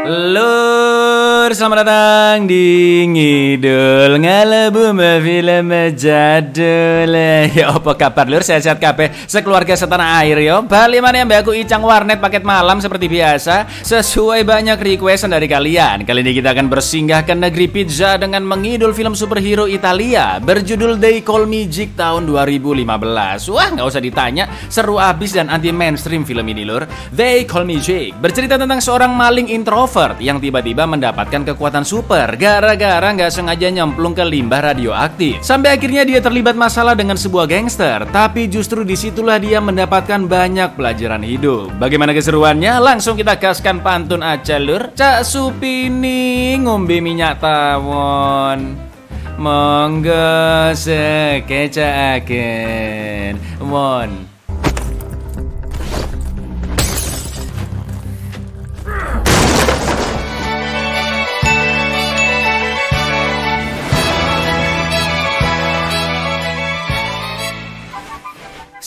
Lur, selamat datang di Ngidul Ngalebu Film Jadul. Ya apa kabar lur, sehat-sehat kabeh sekeluarga setanah air yo. Bali mana yang aku Icang warnet paket malam seperti biasa. Sesuai banyak requestan dari kalian, kali ini kita akan bersinggah ke negeri pizza dengan mengidul film superhero Italia berjudul They Call Me Jake tahun 2015. Wah, nggak usah ditanya, seru abis dan anti mainstream film ini lur. They Call Me Jake bercerita tentang seorang maling introvert yang tiba-tiba mendapatkan kekuatan super gara-gara nggak sengaja nyemplung ke limbah radioaktif. Sampai akhirnya dia terlibat masalah dengan sebuah gangster, tapi justru disitulah dia mendapatkan banyak pelajaran hidup. Bagaimana keseruannya? Langsung kita gaskan pantun aja lur. Cak Supini ngombe minyak tawon, monggo sekecaaken won.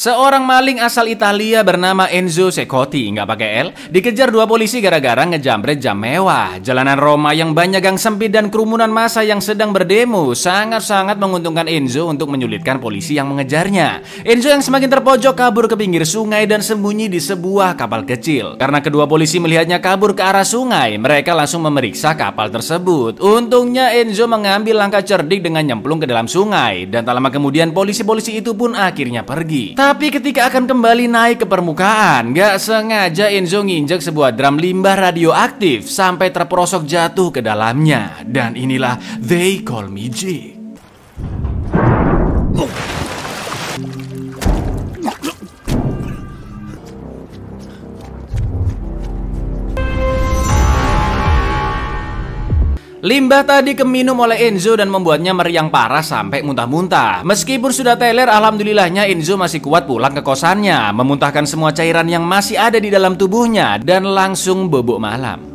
Seorang maling asal Italia bernama Enzo Secotti, nggak pakai L, dikejar dua polisi gara-gara ngejamret jam mewah. Jalanan Roma yang banyak gang sempit dan kerumunan massa yang sedang berdemo sangat-sangat menguntungkan Enzo untuk menyulitkan polisi yang mengejarnya. Enzo yang semakin terpojok kabur ke pinggir sungai dan sembunyi di sebuah kapal kecil. Karena kedua polisi melihatnya kabur ke arah sungai, mereka langsung memeriksa kapal tersebut. Untungnya Enzo mengambil langkah cerdik dengan nyemplung ke dalam sungai, dan tak lama kemudian polisi-polisi itu pun akhirnya pergi. Tapi ketika akan kembali naik ke permukaan, gak sengaja Enzo nginjek sebuah drum limbah radioaktif sampai terperosok jatuh ke dalamnya. Dan inilah They Call Me Jake. Limbah tadi keminum oleh Enzo dan membuatnya meriang parah sampai muntah-muntah. Meskipun sudah teler, alhamdulillahnya Enzo masih kuat pulang ke kosannya, memuntahkan semua cairan yang masih ada di dalam tubuhnya dan langsung bobok malam.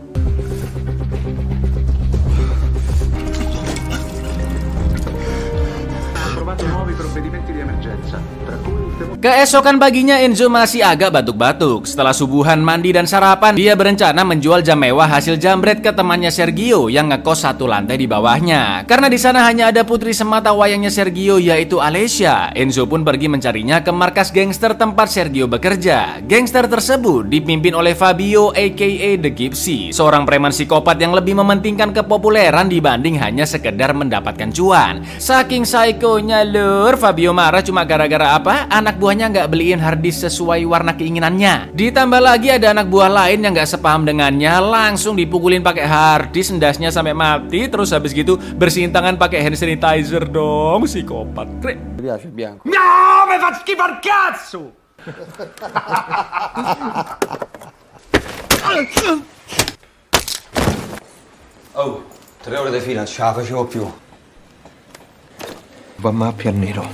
Keesokan paginya Enzo masih agak batuk-batuk. Setelah subuhan, mandi dan sarapan, dia berencana menjual jam mewah hasil jambret ke temannya Sergio yang ngekos satu lantai di bawahnya. Karena di sana hanya ada putri semata wayangnya Sergio, yaitu Alessia. Enzo pun pergi mencarinya ke markas gangster tempat Sergio bekerja. Gangster tersebut dipimpin oleh Fabio aka The Gypsy, seorang preman psikopat yang lebih mementingkan kepopuleran dibanding hanya sekedar mendapatkan cuan. Saking psikonya lur, Fabio marah cuma gara-gara apa? Anak buahnya nggak beliin harddisk sesuai warna keinginannya. Ditambah lagi ada anak buah lain yang nggak sepaham dengannya, langsung dipukulin pakai harddisk, ndasnya sampai mati. Terus habis gitu bersihin tangan pakai hand sanitizer dong, psikopat. Piace bianco. No, mi fa schifo al cazzo! Oh, 3 ore di fila, non ce la facevo più.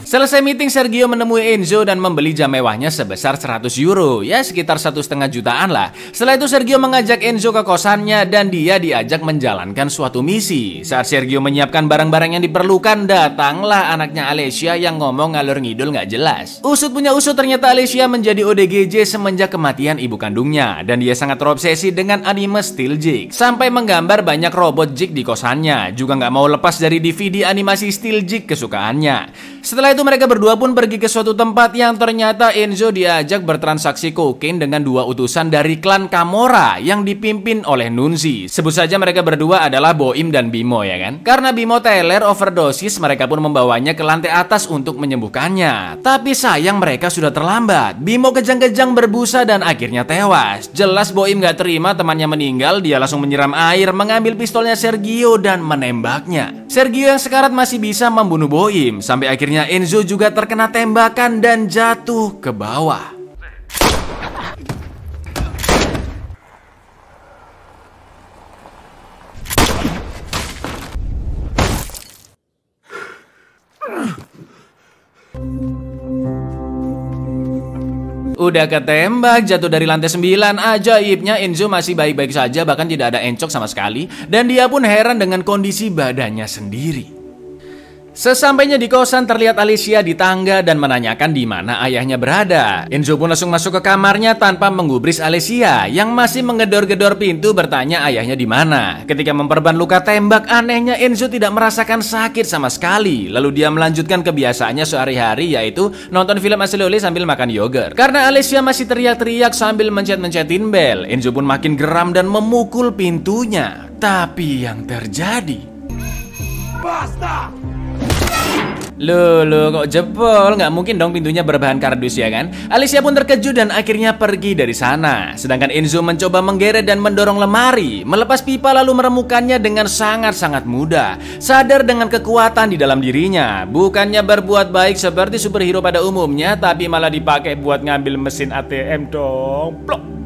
Selesai meeting, Sergio menemui Enzo dan membeli jam mewahnya sebesar 100 euro, ya sekitar 1,5 jutaan lah. Setelah itu Sergio mengajak Enzo ke kosannya dan dia diajak menjalankan suatu misi. Saat Sergio menyiapkan barang-barang yang diperlukan, datanglah anaknya Alessia yang ngomong ngalur ngidul nggak jelas. Usut punya usut, ternyata Alessia menjadi ODGJ semenjak kematian ibu kandungnya, dan dia sangat terobsesi dengan anime Steel Jake sampai menggambar banyak robot Jake di kosannya. Juga nggak mau lepas dari DVD animasi Steel Jake kesukaannya. Setelah itu mereka berdua pun pergi ke suatu tempat yang ternyata Enzo diajak bertransaksi kokain dengan dua utusan dari klan Camorra yang dipimpin oleh Nunzi. Sebut saja mereka berdua adalah Boim dan Bimo, ya kan? Karena Bimo teler overdosis, mereka pun membawanya ke lantai atas untuk menyembuhkannya. Tapi sayang mereka sudah terlambat. Bimo kejang-kejang berbusa dan akhirnya tewas. Jelas Boim gak terima temannya meninggal, dia langsung menyiram air, mengambil pistolnya Sergio dan menembaknya. Sergio yang sekarat masih bisa membunuh Boim. Sampai akhirnya Enzo juga terkena tembakan dan jatuh ke bawah. Udah ketembak, jatuh dari lantai 9. Ajaibnya Enzo masih baik-baik saja, bahkan tidak ada encok sama sekali. Dan dia pun heran dengan kondisi badannya sendiri. Sesampainya di kosan terlihat Alicia di tangga dan menanyakan di mana ayahnya berada. Enzo pun langsung masuk ke kamarnya tanpa menggubris Alicia yang masih menggedor-gedor pintu bertanya ayahnya di mana. Ketika memperban luka tembak, anehnya Enzo tidak merasakan sakit sama sekali. Lalu dia melanjutkan kebiasaannya sehari-hari, yaitu nonton film asli oleh sambil makan yogurt. Karena Alicia masih teriak-teriak sambil mencet-mencetin bel, Enzo pun makin geram dan memukul pintunya. Tapi yang terjadi, Basta! Loh, kok jebol? Nggak mungkin dong pintunya berbahan kardus ya kan? Alicia pun terkejut dan akhirnya pergi dari sana. Sedangkan Enzo mencoba menggeret dan mendorong lemari, melepas pipa lalu meremukannya dengan sangat-sangat mudah. Sadar dengan kekuatan di dalam dirinya, bukannya berbuat baik seperti superhero pada umumnya, tapi malah dipakai buat ngambil mesin ATM dong. Plok.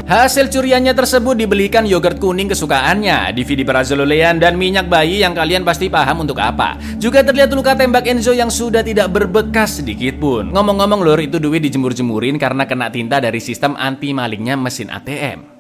Hasil curiannya tersebut dibelikan yogurt kuning kesukaannya, DVD Brazilian dan minyak bayi yang kalian pasti paham untuk apa. Juga terlihat luka tembak Enzo yang sudah tidak berbekas sedikit pun. Ngomong-ngomong lur, itu duit dijemur-jemurin karena kena tinta dari sistem anti malingnya mesin ATM.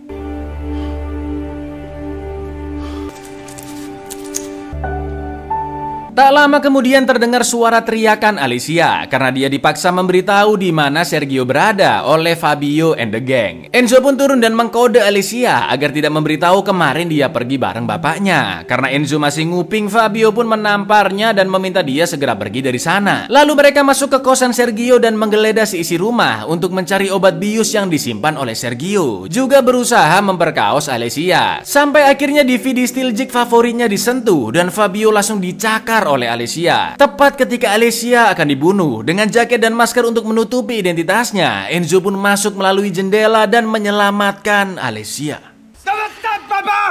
Tak lama kemudian terdengar suara teriakan Alicia karena dia dipaksa memberitahu di mana Sergio berada oleh Fabio and the gang. Enzo pun turun dan mengkode Alicia agar tidak memberitahu kemarin dia pergi bareng bapaknya. Karena Enzo masih nguping, Fabio pun menamparnya dan meminta dia segera pergi dari sana. Lalu mereka masuk ke kosan Sergio dan menggeledah seisi rumah untuk mencari obat bius yang disimpan oleh Sergio. Juga berusaha memperkaos Alicia. Sampai akhirnya DVD Stiljik favoritnya disentuh dan Fabio langsung dicakar oleh Alicia. Tepat ketika Alicia akan dibunuh dengan jaket dan masker untuk menutupi identitasnya, Enzo pun masuk melalui jendela dan menyelamatkan Alicia. Selamat, Papa!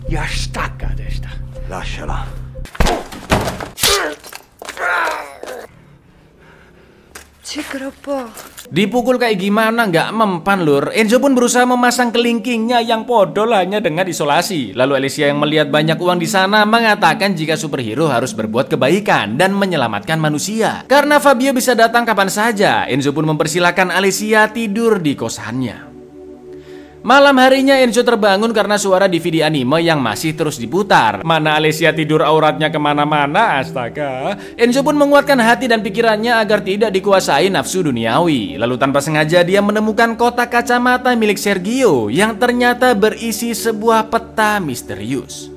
Ja, stacca testa. Lasciala. Dipukul kayak gimana nggak mempan lur. Enzo pun berusaha memasang kelingkingnya yang podol hanya dengan isolasi. Lalu Alicia yang melihat banyak uang di sana mengatakan jika superhero harus berbuat kebaikan dan menyelamatkan manusia. Karena Fabio bisa datang kapan saja, Enzo pun mempersilahkan Alicia tidur di kosannya. Malam harinya Enzo terbangun karena suara DVD anime yang masih terus diputar. Mana Alicia tidur auratnya kemana-mana, astaga. Enzo pun menguatkan hati dan pikirannya agar tidak dikuasai nafsu duniawi. Lalu tanpa sengaja dia menemukan kotak kacamata milik Sergio yang ternyata berisi sebuah peta misterius.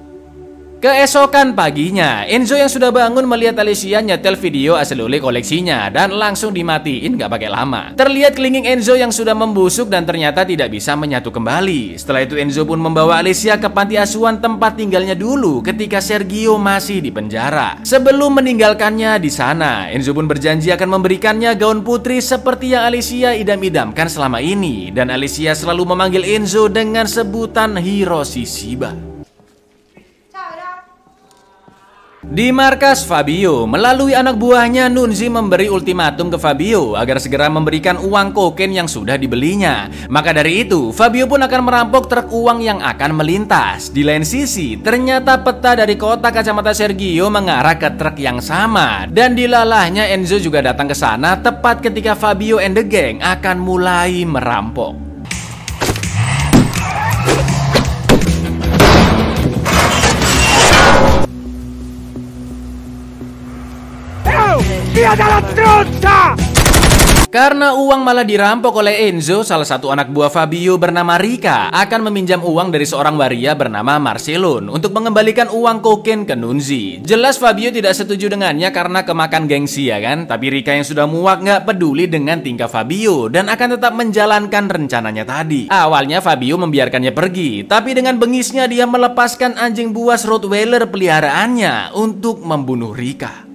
Keesokan paginya, Enzo yang sudah bangun melihat Alicia nyetel video asli oleh koleksinya dan langsung dimatiin gak pakai lama. Terlihat kelingking Enzo yang sudah membusuk dan ternyata tidak bisa menyatu kembali. Setelah itu Enzo pun membawa Alicia ke panti asuhan tempat tinggalnya dulu ketika Sergio masih di penjara. Sebelum meninggalkannya di sana, Enzo pun berjanji akan memberikannya gaun putri seperti yang Alicia idam-idamkan selama ini. Dan Alicia selalu memanggil Enzo dengan sebutan Hiroshi Shiba. Di markas Fabio, melalui anak buahnya, Nunzi memberi ultimatum ke Fabio agar segera memberikan uang kokain yang sudah dibelinya. Maka dari itu, Fabio pun akan merampok truk uang yang akan melintas. Di lain sisi, ternyata peta dari kotak kacamata Sergio mengarah ke truk yang sama. Dan dilalahnya Enzo juga datang ke sana tepat ketika Fabio and the gang akan mulai merampok. Via dalla truzza! Karena uang malah dirampok oleh Enzo, salah satu anak buah Fabio bernama Rika akan meminjam uang dari seorang waria bernama Marcelon untuk mengembalikan uang kokain ke Nunzi. Jelas Fabio tidak setuju dengannya karena kemakan gengsi ya kan. Tapi Rika yang sudah muak nggak peduli dengan tingkah Fabio dan akan tetap menjalankan rencananya tadi. Awalnya Fabio membiarkannya pergi, tapi dengan bengisnya dia melepaskan anjing buas Rottweiler peliharaannya untuk membunuh Rika.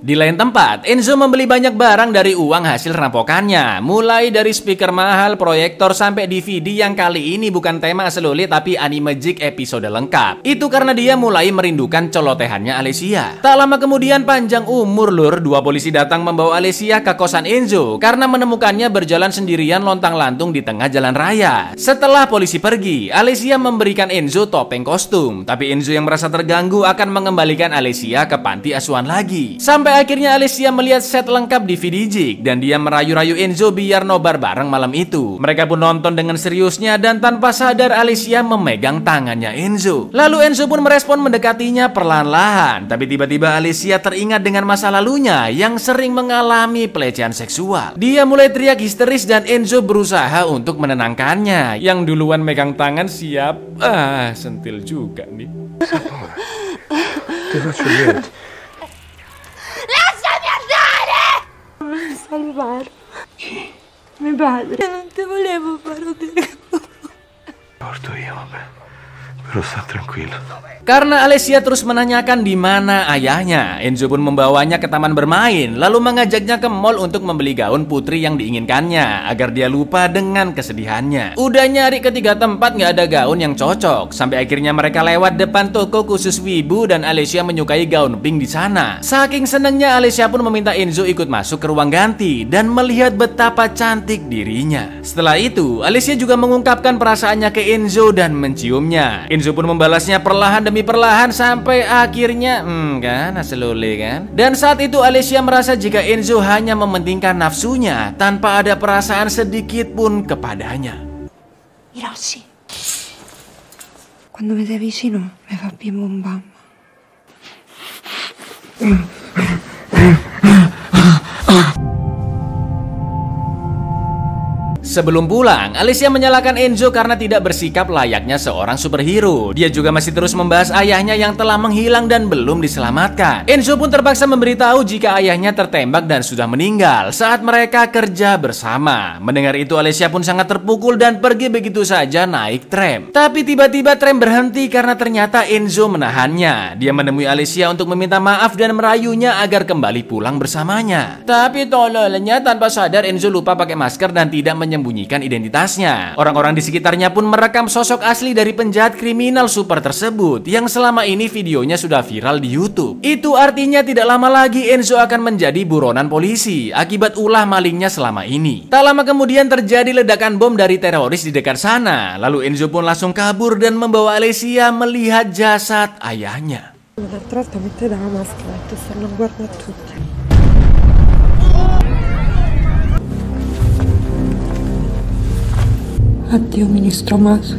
Di lain tempat, Enzo membeli banyak barang dari uang hasil rampokannya, mulai dari speaker mahal, proyektor, sampai DVD yang kali ini bukan tema Seluli tapi anime Jig episode lengkap. Itu karena dia mulai merindukan colotehannya Alicia. Tak lama kemudian, panjang umur lur, dua polisi datang membawa Alicia ke kosan Enzo karena menemukannya berjalan sendirian lontang-lantung di tengah jalan raya. Setelah polisi pergi, Alicia memberikan Enzo topeng kostum, tapi Enzo yang merasa terganggu akan mengembalikan Alicia ke panti asuhan lagi. Sampai akhirnya Alicia melihat set lengkap DVD Jig dan dia merayu-rayu Enzo biar nobar bareng malam itu. Mereka pun nonton dengan seriusnya dan tanpa sadar Alicia memegang tangannya Enzo. Lalu Enzo pun merespon mendekatinya perlahan-lahan, tapi tiba-tiba Alicia teringat dengan masa lalunya yang sering mengalami pelecehan seksual. Dia mulai teriak histeris dan Enzo berusaha untuk menenangkannya. Yang duluan megang tangan siap, sentil juga nih. Salvar. Mi padre. Non ti volevo fare un Porto io, vabbè. Però sta tranquillo. Karena Alicia terus menanyakan di mana ayahnya, Enzo pun membawanya ke taman bermain, lalu mengajaknya ke mall untuk membeli gaun putri yang diinginkannya, agar dia lupa dengan kesedihannya. Udah nyari ke 3 tempat nggak ada gaun yang cocok, sampai akhirnya mereka lewat depan toko khusus wibu dan Alicia menyukai gaun pink di sana. Saking senangnya Alicia pun meminta Enzo ikut masuk ke ruang ganti dan melihat betapa cantik dirinya. Setelah itu, Alicia juga mengungkapkan perasaannya ke Enzo dan menciumnya. Enzo pun membalasnya perlahan demi perlahan sampai akhirnya kan slowly kan. Dan saat itu Alicia merasa jika Enzo hanya mementingkan nafsunya tanpa ada perasaan sedikit pun kepadanya. Hiroshi. Quando mi sei vicino mi fa bim bum bam. Sebelum pulang, Alicia menyalahkan Enzo karena tidak bersikap layaknya seorang superhero. Dia juga masih terus membahas ayahnya yang telah menghilang dan belum diselamatkan. Enzo pun terpaksa memberitahu jika ayahnya tertembak dan sudah meninggal saat mereka kerja bersama. Mendengar itu Alicia pun sangat terpukul dan pergi begitu saja naik tram. Tapi tiba-tiba tram berhenti karena ternyata Enzo menahannya. Dia menemui Alicia untuk meminta maaf dan merayunya agar kembali pulang bersamanya. Tapi tololnya tanpa sadar Enzo lupa pakai masker dan tidak menyembunyikan identitasnya. Orang-orang di sekitarnya pun merekam sosok asli dari penjahat kriminal super tersebut yang selama ini videonya sudah viral di YouTube. Itu artinya tidak lama lagi Enzo akan menjadi buronan polisi akibat ulah malingnya selama ini. Tak lama kemudian terjadi ledakan bom dari teroris di dekat sana. Lalu Enzo pun langsung kabur dan membawa Alicia melihat jasad ayahnya. L'altra volta mette la maschera e stanno a guardare tutti. Addio Ministro Mas.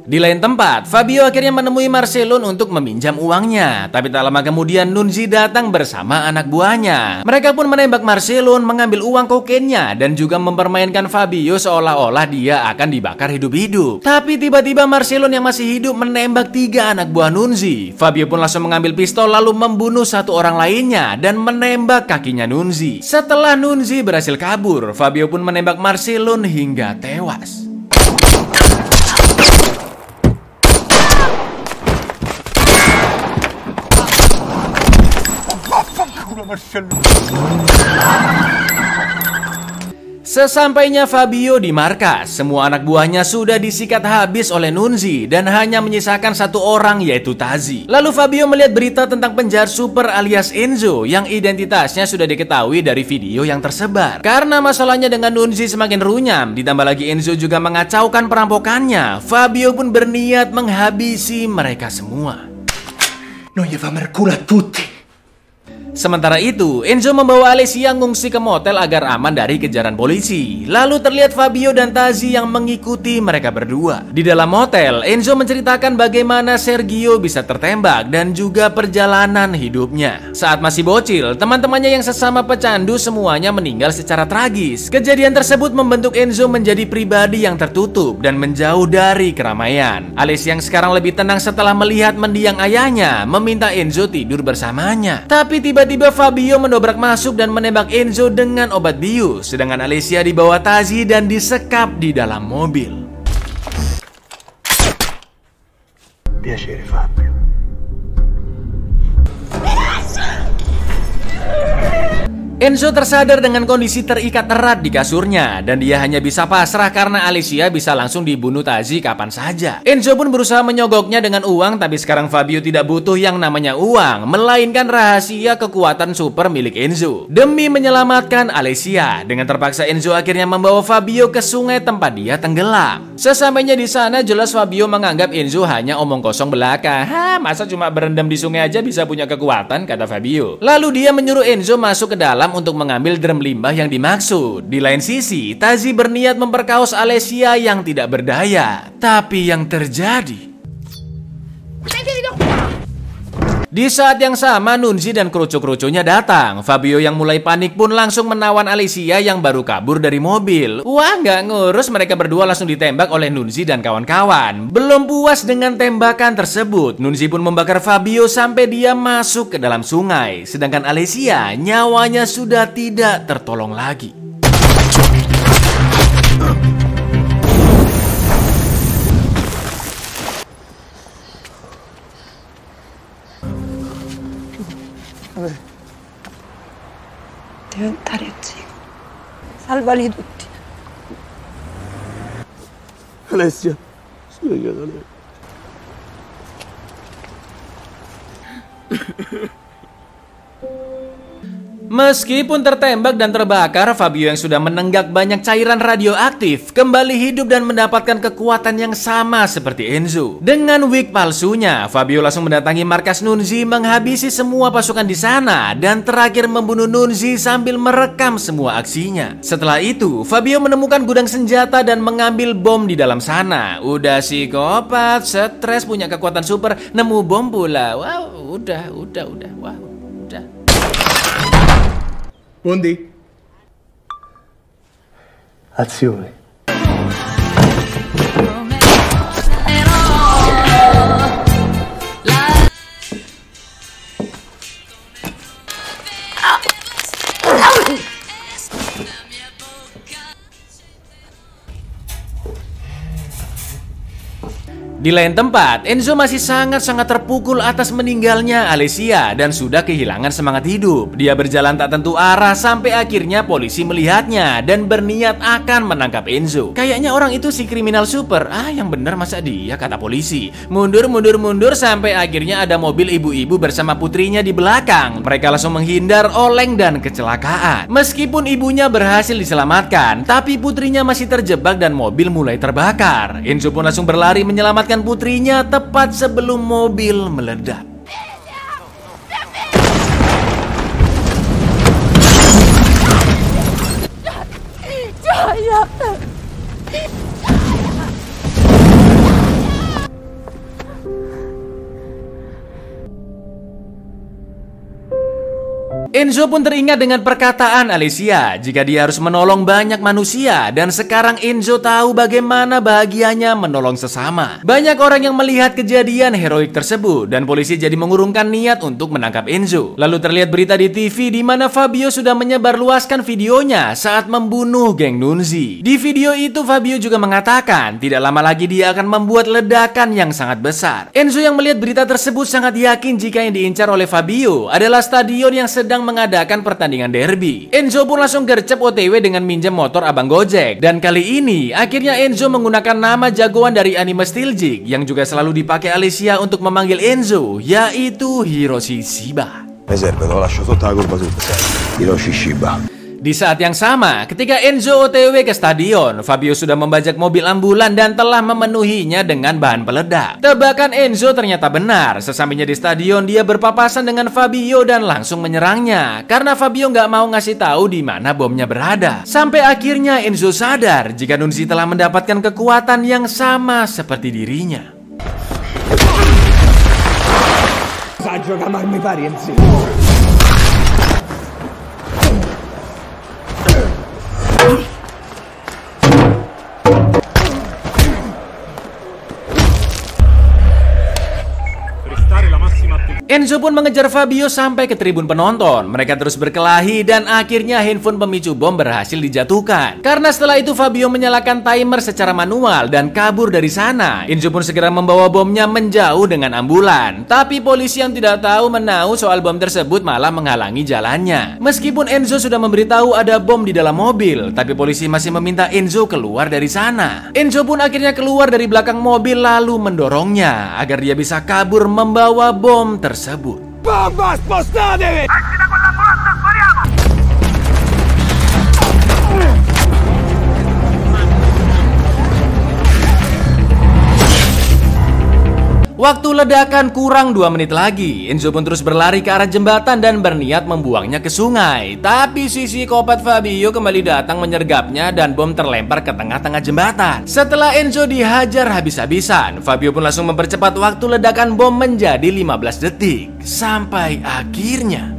Di lain tempat, Fabio akhirnya menemui Marcelon untuk meminjam uangnya. Tapi tak lama kemudian Nunzi datang bersama anak buahnya. Mereka pun menembak Marcelon, mengambil uang kokainnya dan juga mempermainkan Fabio seolah-olah dia akan dibakar hidup-hidup. Tapi tiba-tiba Marcelon yang masih hidup menembak 3 anak buah Nunzi. Fabio pun langsung mengambil pistol lalu membunuh 1 orang lainnya dan menembak kakinya Nunzi. Setelah Nunzi berhasil kabur, Fabio pun menembak Marcelon hingga tewas. Sesampainya Fabio di markas, semua anak buahnya sudah disikat habis oleh Nunzi dan hanya menyisakan 1 orang yaitu Tazi. Lalu Fabio melihat berita tentang penjahat super alias Enzo yang identitasnya sudah diketahui dari video yang tersebar. Karena masalahnya dengan Nunzi semakin runyam, ditambah lagi Enzo juga mengacaukan perampokannya, Fabio pun berniat menghabisi mereka semua. Non gli fa merculo a tutti. Sementara itu, Enzo membawa Alicia ngungsi ke motel agar aman dari kejaran polisi. Lalu terlihat Fabio dan Tazi yang mengikuti mereka berdua. Di dalam motel, Enzo menceritakan bagaimana Sergio bisa tertembak dan juga perjalanan hidupnya. Saat masih bocil, teman-temannya yang sesama pecandu semuanya meninggal secara tragis. Kejadian tersebut membentuk Enzo menjadi pribadi yang tertutup dan menjauh dari keramaian. Alicia yang sekarang lebih tenang setelah melihat mendiang ayahnya, meminta Enzo tidur bersamanya. Tapi tiba-tiba Fabio mendobrak masuk dan menembak Enzo dengan obat bius, sedangkan Alicia dibawa Tazi dan disekap di dalam mobil. Piacere Fabio. Enzo tersadar dengan kondisi terikat erat di kasurnya dan dia hanya bisa pasrah karena Alicia bisa langsung dibunuh Tazi kapan saja. Enzo pun berusaha menyogoknya dengan uang, tapi sekarang Fabio tidak butuh yang namanya uang, melainkan rahasia kekuatan super milik Enzo. Demi menyelamatkan Alicia, dengan terpaksa Enzo akhirnya membawa Fabio ke sungai tempat dia tenggelam. Sesampainya di sana, jelas Fabio menganggap Enzo hanya omong kosong belaka. Masa cuma berendam di sungai aja bisa punya kekuatan, kata Fabio. Lalu dia menyuruh Enzo masuk ke dalam untuk mengambil drum limbah yang dimaksud. Di lain sisi, Tazi berniat memperkaos Alicia yang tidak berdaya. Tapi yang terjadi, di saat yang sama, Nunzi dan krucu-krucunya datang. Fabio yang mulai panik pun langsung menawan Alicia yang baru kabur dari mobil. Wah, nggak ngurus, mereka berdua langsung ditembak oleh Nunzi dan kawan-kawan. Belum puas dengan tembakan tersebut, Nunzi pun membakar Fabio sampai dia masuk ke dalam sungai. Sedangkan Alicia, nyawanya sudah tidak tertolong lagi. Diventare zio. Salvali tutti. Alessia, spiega da lei. Meskipun tertembak dan terbakar, Fabio yang sudah menenggak banyak cairan radioaktif kembali hidup dan mendapatkan kekuatan yang sama seperti Enzo. Dengan wig palsunya, Fabio langsung mendatangi markas Nunzi, menghabisi semua pasukan di sana, dan terakhir membunuh Nunzi sambil merekam semua aksinya. Setelah itu, Fabio menemukan gudang senjata dan mengambil bom di dalam sana. Udah psikopat, stres, punya kekuatan super, nemu bom pula. Wow, udah, wow, udah. Bondi? Azione. Di lain tempat, Enzo masih sangat-sangat terpukul atas meninggalnya Alicia dan sudah kehilangan semangat hidup. Dia berjalan tak tentu arah sampai akhirnya polisi melihatnya dan berniat akan menangkap Enzo. Kayaknya orang itu si kriminal super. Yang benar masa dia, kata polisi. Mundur sampai akhirnya ada mobil ibu-ibu bersama putrinya di belakang. Mereka langsung menghindar, oleng dan kecelakaan. Meskipun ibunya berhasil diselamatkan, tapi putrinya masih terjebak dan mobil mulai terbakar. Enzo pun langsung berlari menyelamatkan putrinya tepat sebelum mobil meledak. Enzo pun teringat dengan perkataan Alicia jika dia harus menolong banyak manusia, dan sekarang Enzo tahu bagaimana bahagianya menolong sesama. Banyak orang yang melihat kejadian heroik tersebut dan polisi jadi mengurungkan niat untuk menangkap Enzo. Lalu terlihat berita di TV di mana Fabio sudah menyebarluaskan videonya saat membunuh geng Nunzi. Di video itu Fabio juga mengatakan tidak lama lagi dia akan membuat ledakan yang sangat besar. Enzo yang melihat berita tersebut sangat yakin jika yang diincar oleh Fabio adalah stadion yang sedang mengadakan pertandingan derby. Enzo pun langsung gercep OTW dengan minjem motor abang Gojek. Dan kali ini akhirnya Enzo menggunakan nama jagoan dari anime Steeljack yang juga selalu dipakai Alicia untuk memanggil Enzo, yaitu Hiroshi Shiba. Serve, lo lascio sotto la curva sud. Hiroshi Shiba. Di saat yang sama, ketika Enzo OTW ke stadion, Fabio sudah membajak mobil ambulan dan telah memenuhinya dengan bahan peledak. Tebakan Enzo ternyata benar. Sesampainya di stadion, dia berpapasan dengan Fabio dan langsung menyerangnya karena Fabio nggak mau ngasih tahu di mana bomnya berada. Sampai akhirnya Enzo sadar jika Nunzi telah mendapatkan kekuatan yang sama seperti dirinya. Enzo pun mengejar Fabio sampai ke tribun penonton. Mereka terus berkelahi dan akhirnya handphone pemicu bom berhasil dijatuhkan. Karena setelah itu Fabio menyalakan timer secara manual dan kabur dari sana. Enzo pun segera membawa bomnya menjauh dengan ambulan. Tapi polisi yang tidak tahu menahu soal bom tersebut malah menghalangi jalannya. Meskipun Enzo sudah memberitahu ada bom di dalam mobil, tapi polisi masih meminta Enzo keluar dari sana. Enzo pun akhirnya keluar dari belakang mobil lalu mendorongnya agar dia bisa kabur membawa bom tersebut. Bomba, spostatevi! Waktu ledakan kurang 2 menit lagi. Enzo pun terus berlari ke arah jembatan dan berniat membuangnya ke sungai. Tapi si psikopat Fabio kembali datang menyergapnya dan bom terlempar ke tengah-tengah jembatan. Setelah Enzo dihajar habis-habisan, Fabio pun langsung mempercepat waktu ledakan bom menjadi 15 detik. Sampai akhirnya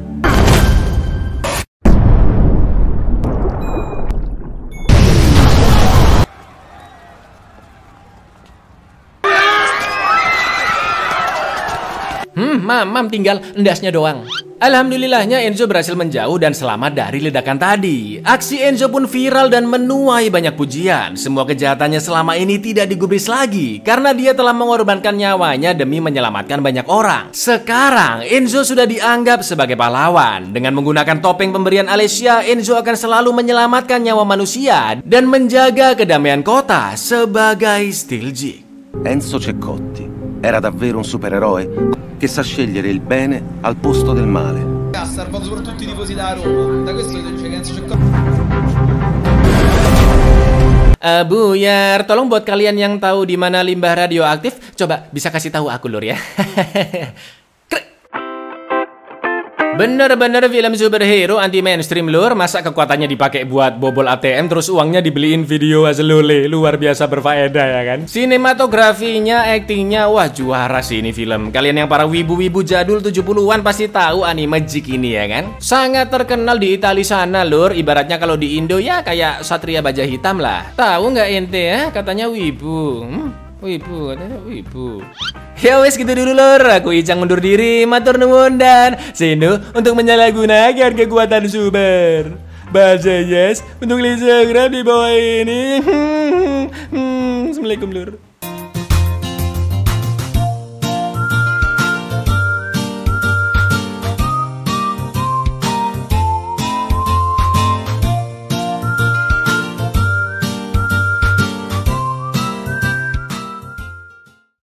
Mam tinggal endasnya doang. Alhamdulillahnya Enzo berhasil menjauh dan selamat dari ledakan tadi. Aksi Enzo pun viral dan menuai banyak pujian. Semua kejahatannya selama ini tidak digubris lagi karena dia telah mengorbankan nyawanya demi menyelamatkan banyak orang. Sekarang Enzo sudah dianggap sebagai pahlawan. Dengan menggunakan topeng pemberian Alessia, Enzo akan selalu menyelamatkan nyawa manusia dan menjaga kedamaian kota sebagai Stiltje. Enzo Ceccotti era davvero un supereroe che sa scegliere il bene al posto del male. Ha salvato soprattutto i tifosi da Roma. Da questo dice che Enzo Ceccotti. Buyar, tolong buat kalian yang tahu di mana limbah radioaktif, coba bisa kasih tahu aku lur ya. Bener-bener film superhero anti mainstream lur. Masa kekuatannya dipakai buat bobol ATM terus uangnya dibeliin video aselole. Luar biasa berfaedah ya kan. Sinematografinya, aktingnya, wah juara sih ini film. Kalian yang para wibu-wibu jadul 70-an pasti tahu anime Jik ini ya kan. Sangat terkenal di Italia sana lur. Ibaratnya kalau di Indo ya kayak Satria Baja Hitam lah. Tahu nggak ente ya katanya wibu. Wibu, katanya wibu. Ya wes gitu dulu lor, aku Icang mundur diri, matur nuwun dan seno untuk menyalahgunakan kekuatan super. Bahasa yes untuk Instagram di bawah ini. Assalamualaikum lur.